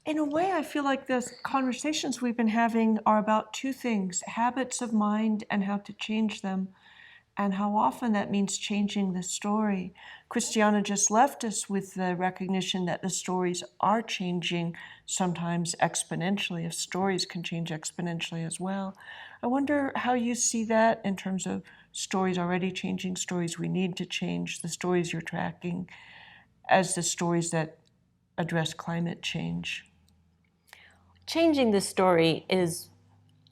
In a way, I feel like the conversations we've been having are about two things: habits of mind and how to change them, and how often that means changing the story. Christiana just left us with the recognition that the stories are changing, sometimes exponentially, if stories can change exponentially as well. I wonder how you see that in terms of stories already changing, stories we need to change, the stories you're tracking as the stories that address climate change. Changing the story is,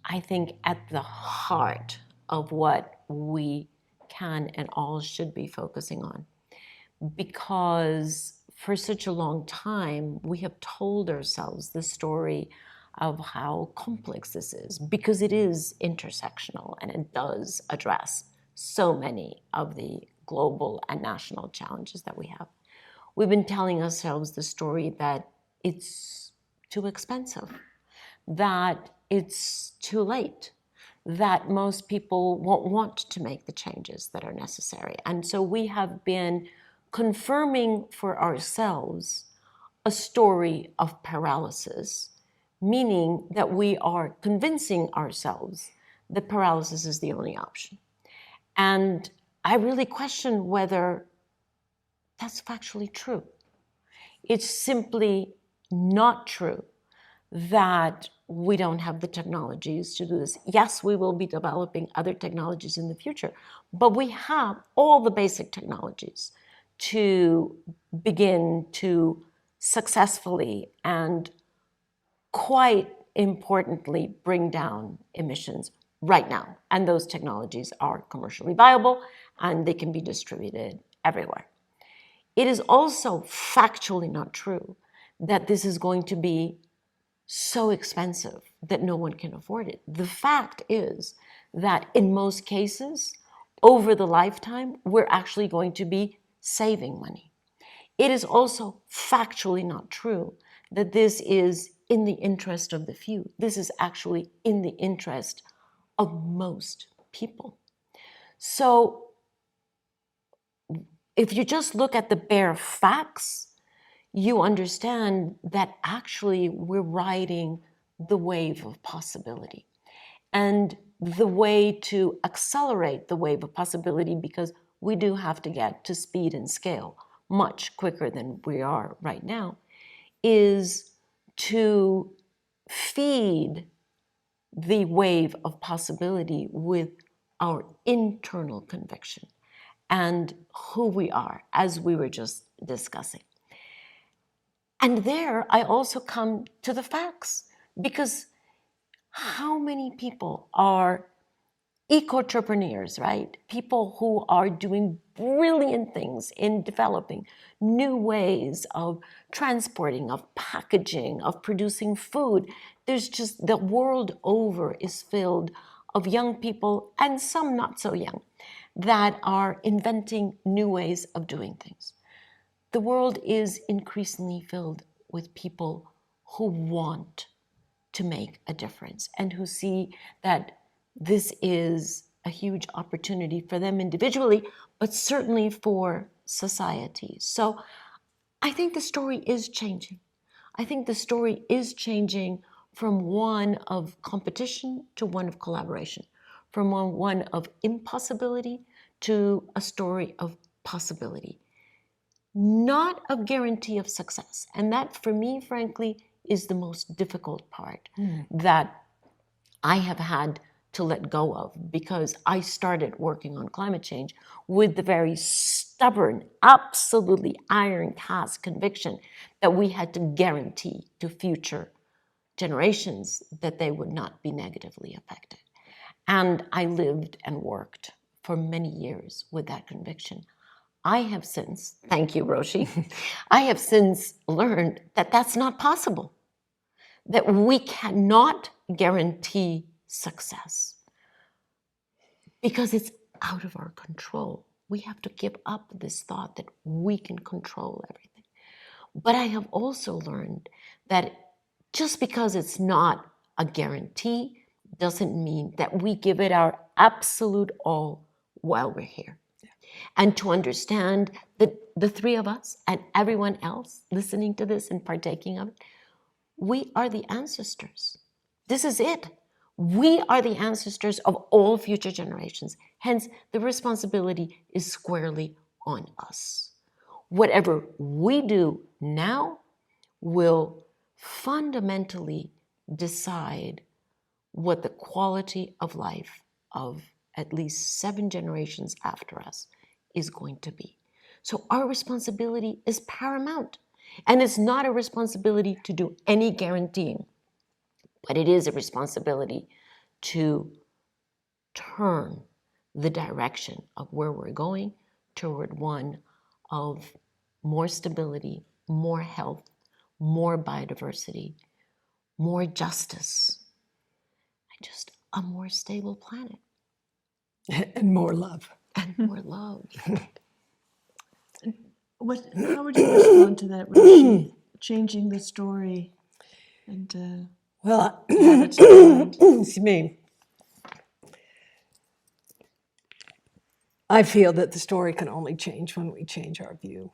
I think, at the heart of what we can and all should be focusing on. Because for such a long time, we have told ourselves the story of how complex this is, because it is intersectional and it does address so many of the global and national challenges that we have. We've been telling ourselves the story that it's too expensive, that it's too late, that most people won't want to make the changes that are necessary. And so we have been confirming for ourselves a story of paralysis, meaning that we are convincing ourselves that paralysis is the only option. And I really question whether that's factually true. It's simply not true that we don't have the technologies to do this. Yes, we will be developing other technologies in the future, but we have all the basic technologies to begin to successfully and quite importantly bring down emissions right now. And those technologies are commercially viable and they can be distributed everywhere. It is also factually not true that this is going to be so expensive that no one can afford it. The fact is that in most cases, over the lifetime, we're actually going to be saving money. It is also factually not true that this is in the interest of the few. This is actually in the interest of most people. So if you just look at the bare facts, you understand that actually we're riding the wave of possibility. And the way to accelerate the wave of possibility, because we do have to get to speed and scale much quicker than we are right now, is to feed the wave of possibility with our internal conviction and who we are, as we were just discussing. And there I also come to the facts, because how many people are eco-entrepreneurs, right? People who are doing brilliant things in developing new ways of transporting, of packaging, of producing food. There's just, the world over is filled of young people, and some not so young, that are inventing new ways of doing things. The world is increasingly filled with people who want to make a difference and who see that this is a huge opportunity for them individually, but certainly for society. So I think the story is changing. I think the story is changing from one of competition to one of collaboration, from one of impossibility to a story of possibility, not a guarantee of success. And that, for me, frankly, is the most difficult part that I have had to let go of, because I started working on climate change with the very stubborn, absolutely iron cast conviction that we had to guarantee to future generations that they would not be negatively affected. And I lived and worked for many years with that conviction. I have since, thank you, Roshi, I have since learned that that's not possible, that we cannot guarantee success because it's out of our control. We have to give up this thought that we can control everything. But I have also learned that just because it's not a guarantee doesn't mean that we give it our absolute all while we're here. And to understand that the three of us and everyone else listening to this and partaking of it, We are the ancestors. This is it. We are the ancestors of all future generations. Hence, the responsibility is squarely on us. Whatever we do now will fundamentally decide what the quality of life of at least 7 generations after us is going to be. So our responsibility is paramount. And it's not a responsibility to do any guaranteeing, but it is a responsibility to turn the direction of where we're going toward one of more stability, more health, more biodiversity, more justice, and just a more stable planet. And more love. And more love. How would you respond to that, Roshi? Changing the story and Well, habits of mind. excuse me. I feel that the story can only change when we change our view.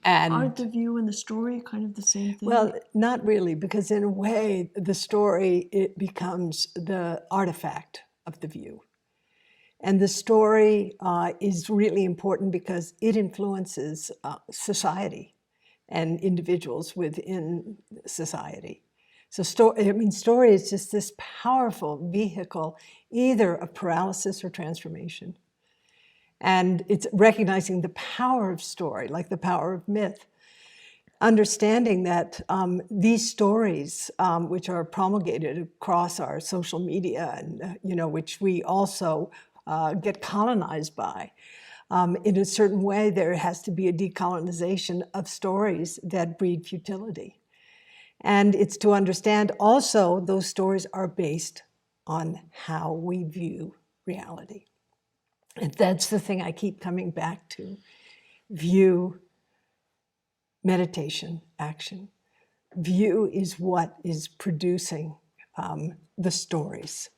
And Aren't the view and the story kind of the same thing? well, not really, because in a way, the story, it becomes the artifact of the view. And the story is really important because it influences society and individuals within society. So story is just this powerful vehicle, either of paralysis or transformation. And it's recognizing the power of story, like the power of myth. Understanding that these stories, which are promulgated across our social media, and which we also get colonized by, in a certain way, there has to be a decolonization of stories that breed futility. And it's to understand also those stories are based on how we view reality. And that's the thing I keep coming back to. View, meditation, action. View is what is producing the stories.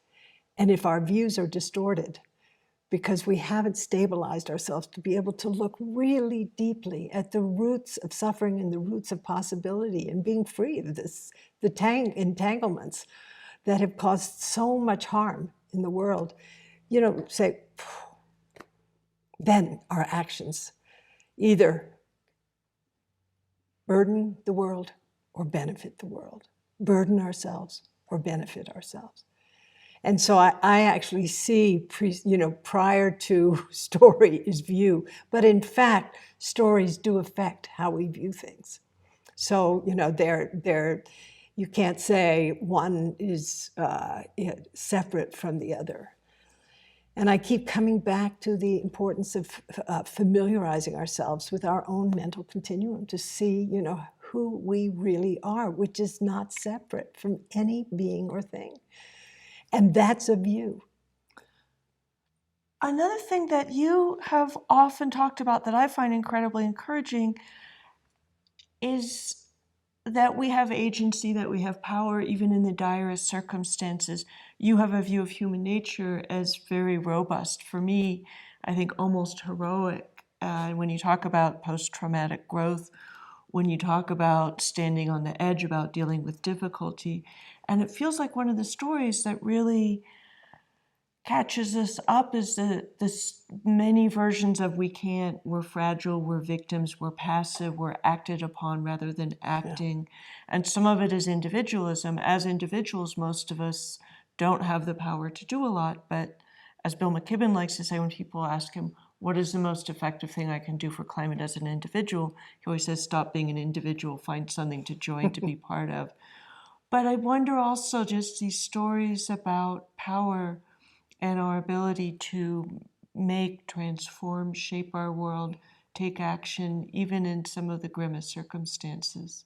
And if our views are distorted, because we haven't stabilized ourselves to be able to look really deeply at the roots of suffering and the roots of possibility and being free of the entanglements that have caused so much harm in the world, say, then our actions either burden the world or benefit the world, burden ourselves or benefit ourselves. And so I actually see, prior to story is view, but in fact, stories do affect how we view things. So, you can't say one is separate from the other. And I keep coming back to the importance of familiarizing ourselves with our own mental continuum to see, who we really are, which is not separate from any being or thing. And that's a view. Another thing that you have often talked about that I find incredibly encouraging is that we have agency, that we have power, even in the direst circumstances. You have a view of human nature as very robust. For me, I think almost heroic. When you talk about post-traumatic growth, when you talk about standing on the edge, about dealing with difficulty. And it feels like one of the stories that really catches us up is this many versions of we can't, we're fragile, we're victims, we're passive, we're acted upon rather than acting. Yeah. And some of it is individualism. As individuals, most of us don't have the power to do a lot, but as Bill McKibben likes to say when people ask him, what is the most effective thing I can do for climate as an individual? He always says, stop being an individual, find something to join, to be part of. But I wonder also just these stories about power and our ability to make, transform, shape our world, take action, even in some of the grimmest circumstances.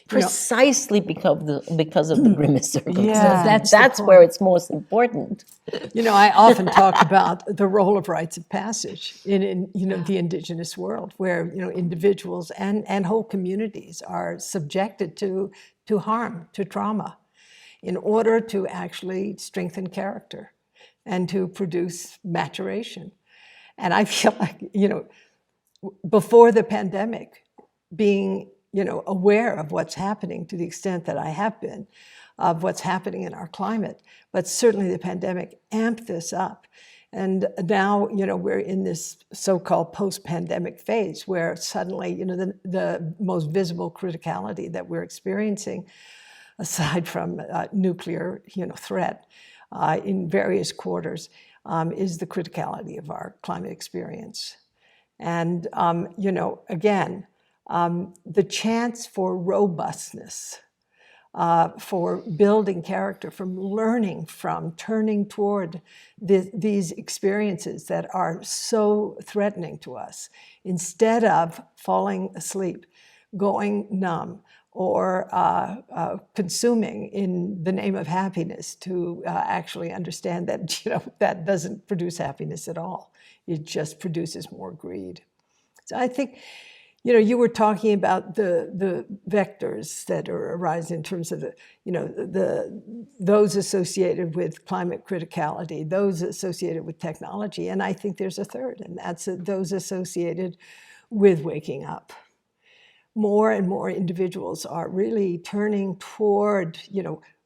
Precisely because of the grimmest circumstances. Yeah, that's where it's most important. I often talk about the role of rites of passage in the indigenous world, where individuals and whole communities are subjected to harm, to trauma, in order to actually strengthen character and to produce maturation. And I feel like, before the pandemic, being, aware of what's happening to the extent that I have been, of what's happening in our climate. But certainly the pandemic amped this up. And now, we're in this so-called post-pandemic phase where suddenly, the most visible criticality that we're experiencing, aside from nuclear, threat in various quarters, is the criticality of our climate experience. And, again, the chance for robustness, for building character, from learning from, turning toward these experiences that are so threatening to us, instead of falling asleep, going numb, or consuming in the name of happiness, to actually understand that that doesn't produce happiness at all. It just produces more greed. So I think, you were talking about the vectors that are arising in terms of those associated with climate criticality, those associated with technology, and I think there's a third, and that's those associated with waking up. More and more individuals are really turning toward,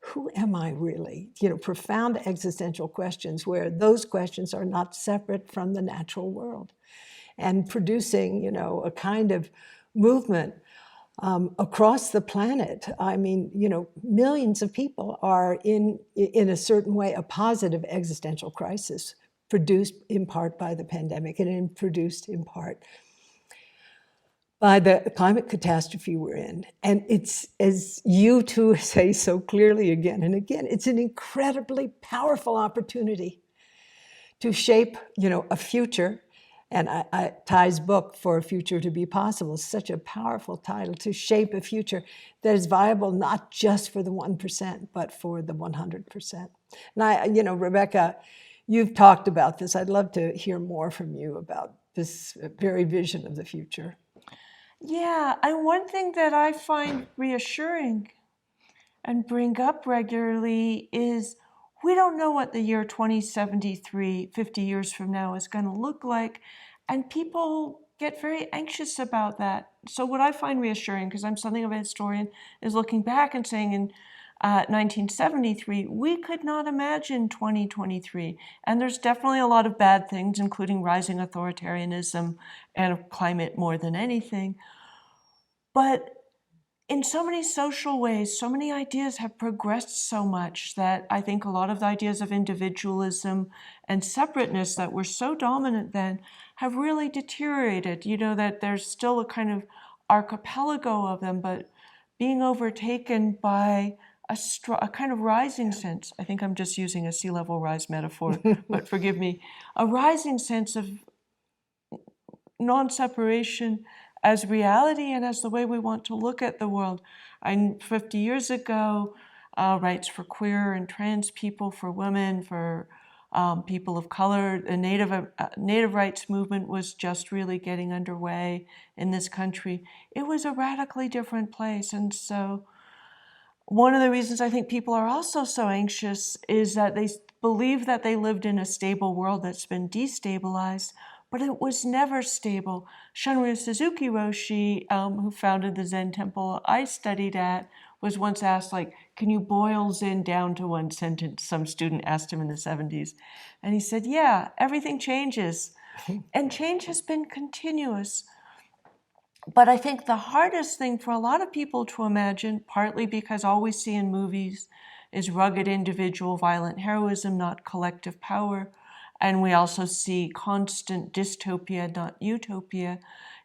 who am I really? Profound existential questions where those questions are not separate from the natural world, and producing, a kind of movement across the planet. I mean, millions of people are in a certain way a positive existential crisis, produced in part by the pandemic and produced in part by the climate catastrophe we're in. And it's, as you two say so clearly again and again, it's an incredibly powerful opportunity to shape, a future. And Ty's book, For a Future to Be Possible, is such a powerful title, to shape a future that is viable not just for the 1%, but for the 100%. And Rebecca, you've talked about this. I'd love to hear more from you about this very vision of the future. Yeah, and one thing that I find reassuring and bring up regularly is we don't know what the year 2073, 50 years from now, is going to look like. And people get very anxious about that. So what I find reassuring, because I'm something of a historian, is looking back and saying in 1973, we could not imagine 2023. And there's definitely a lot of bad things, including rising authoritarianism and climate more than anything. But in so many social ways, so many ideas have progressed so much that I think a lot of the ideas of individualism and separateness that were so dominant then have really deteriorated. That there's still a kind of archipelago of them, but being overtaken by a kind of rising sense. I think I'm just using a sea level rise metaphor, but forgive me. A rising sense of non-separation as reality and as the way we want to look at the world. 50 years ago, rights for queer and trans people, for women, for people of color, the native rights movement was just really getting underway in this country. It was a radically different place. And so one of the reasons I think people are also so anxious is that they believe that they lived in a stable world that's been destabilized, but it was never stable. Shunryu Suzuki Roshi, who founded the Zen temple I studied at, was once asked, can you boil Zen down to one sentence? Some student asked him in the 70s. And he said, yeah, everything changes. And change has been continuous. But I think the hardest thing for a lot of people to imagine, partly because all we see in movies is rugged individual violent heroism, not collective power. And we also see constant dystopia, not utopia.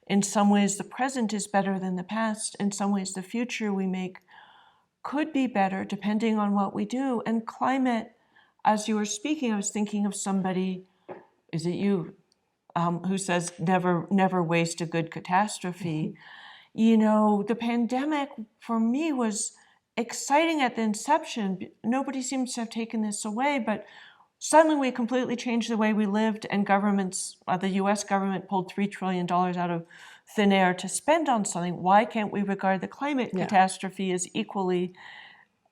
In some ways, the present is better than the past. In some ways, the future we make could be better, depending on what we do. And climate, as you were speaking, I was thinking of somebody, is it you, who says, never waste a good catastrophe. The pandemic, for me, was exciting at the inception. Nobody seems to have taken this away, but suddenly we completely changed the way we lived, and governments, the US government pulled $3 trillion out of thin air to spend on something. Why can't we regard the climate catastrophe as equally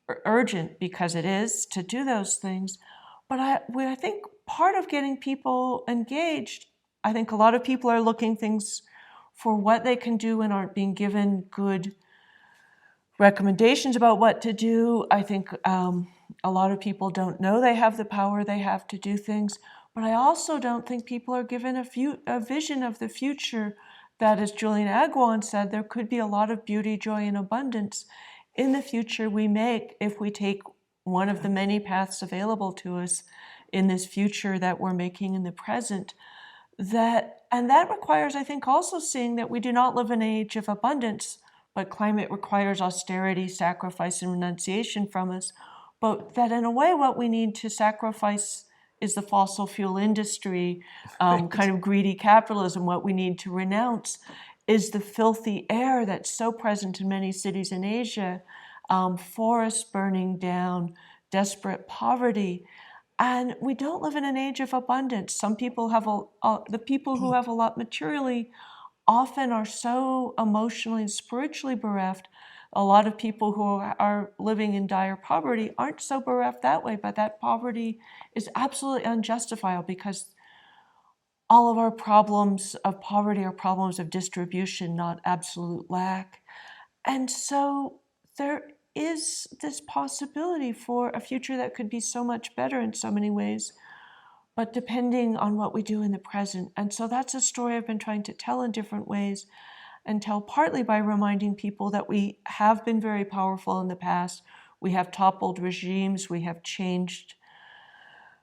urgent, because it is, to do those things? But I think part of getting people engaged, I think a lot of people are looking things for what they can do and aren't being given good recommendations about what to do. I think a lot of people don't know they have the power they have to do things, but I also don't think people are given a vision of the future that, as Julian Agwan said, there could be a lot of beauty, joy, and abundance in the future we make if we take one of the many paths available to us in this future that we're making in the present. And that requires, I think, also seeing that we do not live in an age of abundance, but climate requires austerity, sacrifice, and renunciation from us. But that in a way, what we need to sacrifice is the fossil fuel industry, kind of greedy capitalism. What we need to renounce is the filthy air that's so present in many cities in Asia, forests burning down, desperate poverty. And we don't live in an age of abundance. Some people have the people who have a lot materially often are so emotionally and spiritually bereft. A lot of people who are living in dire poverty aren't so bereft that way, but that poverty is absolutely unjustifiable because all of our problems of poverty are problems of distribution, not absolute lack. And so there is this possibility for a future that could be so much better in so many ways, but depending on what we do in the present. And so that's a story I've been trying to tell in different ways, and tell partly by reminding people that we have been very powerful in the past. We have toppled regimes, we have changed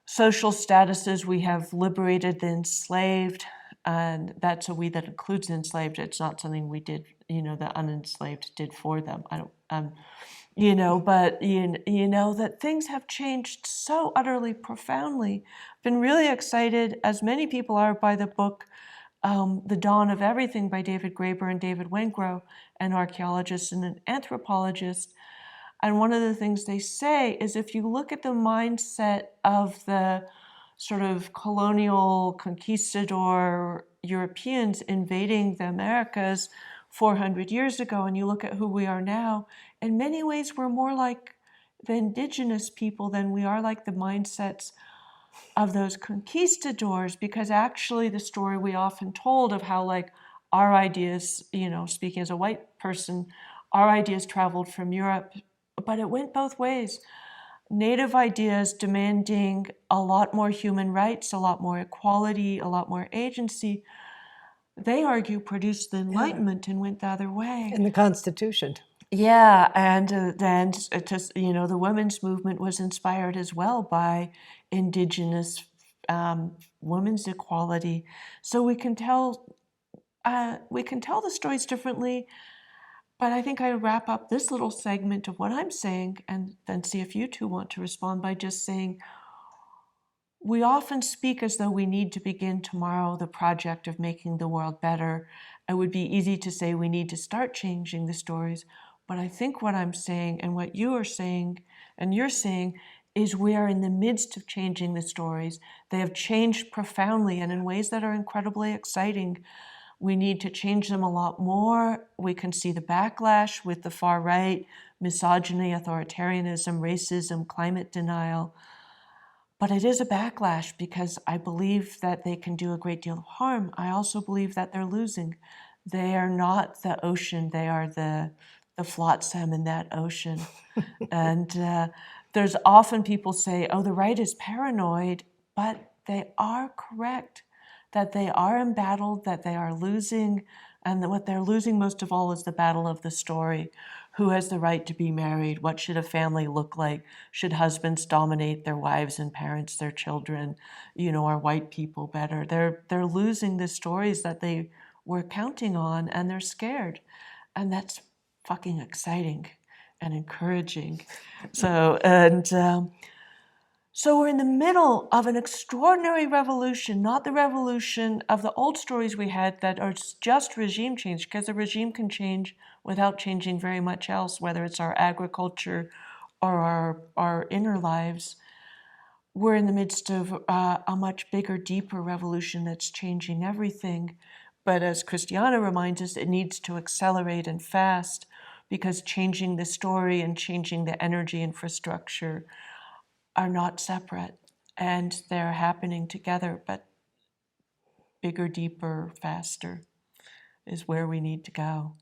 social statuses, we have liberated the enslaved, and that's a we that includes the enslaved. It's not something we did, the unenslaved did for them. I don't, but you know that things have changed so utterly profoundly. Been really excited, as many people are, by the book The Dawn of Everything by David Graeber and David Wengrow, an archaeologist and an anthropologist. And one of the things they say is if you look at the mindset of the sort of colonial conquistador Europeans invading the Americas 400 years ago, and you look at who we are now, in many ways we're more like the indigenous people than we are like the mindsets of those conquistadors, because actually the story we often told of how like our ideas, speaking as a white person, our ideas traveled from Europe, but it went both ways. Native ideas demanding a lot more human rights, a lot more equality, a lot more agency, they argue produced the Enlightenment and went the other way. In the Constitution. Yeah, and then the women's movement was inspired as well by indigenous women's equality. So we can tell the stories differently. But I think I wrap up this little segment of what I'm saying, and then see if you two want to respond by just saying, we often speak as though we need to begin tomorrow the project of making the world better. It would be easy to say we need to start changing the stories. But I think what I'm saying and what you are saying and you're saying is we are in the midst of changing the stories. They have changed profoundly and in ways that are incredibly exciting. We need to change them a lot more. We can see the backlash with the far right, misogyny, authoritarianism, racism, climate denial. But it is a backlash because I believe that they can do a great deal of harm. I also believe that they're losing. They are not the ocean. They are the flotsam in that ocean. And there's often people say, oh, the right is paranoid, but they are correct that they are embattled, that they are losing, and that what they're losing most of all is the battle of the story. Who has the right to be married? What should a family look like? Should husbands dominate their wives and parents their children? Are white people better? They're losing the stories that they were counting on, and they're scared. And that's fucking exciting and encouraging. So we're in the middle of an extraordinary revolution, not the revolution of the old stories we had that are just regime change, because a regime can change without changing very much else, whether it's our agriculture or our inner lives. We're in the midst of a much bigger, deeper revolution that's changing everything. But as Christiana reminds us, it needs to accelerate and fast, because changing the story and changing the energy infrastructure are not separate, and they're happening together, but bigger, deeper, faster is where we need to go.